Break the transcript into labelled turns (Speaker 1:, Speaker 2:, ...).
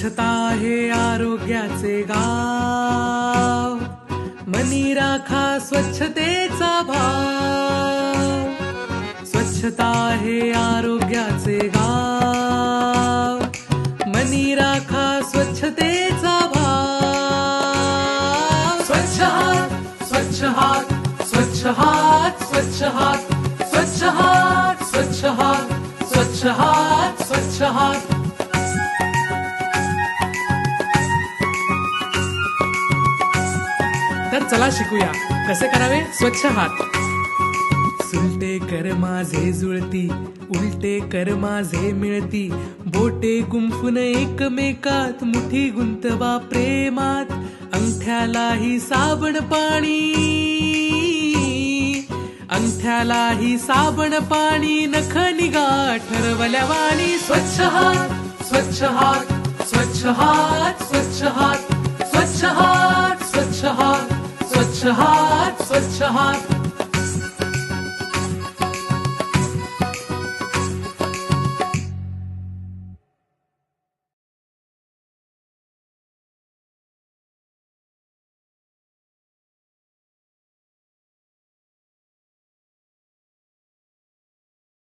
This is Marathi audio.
Speaker 1: स्वच्छता हे आरोग्याचे गाव, मनी राखा स्वच्छतेचा भाव. स्वच्छता हे आरोग्याचे गाव, मनी राखा स्वच्छतेचा भाव. स्वच्छ हात, स्वच्छ हात, स्वच्छ हात, स्वच्छ हात, स्वच्छ हात, स्वच्छ हात, स्वच्छ हात, स्वच्छ हात. तर चला शिकूया कसे करावे स्वच्छ हात. सुलटे कर माझे जुळती, उलटे कर माझे मिळती, बोटे गुंफून एकमेकात, मुठी गुंतवा प्रेमात. अंगठ्यालाही साबण पाणी, अंगठ्यालाही साबण पाणी, नख निगा ठरवल्या वाणी. स्वच्छ हात, स्वच्छ हात, स्वच्छ हात, स्वच्छ हात, स्वच्छ हात, स्वच्छ हात, स्वच्छ हात, स्वच्छ हात.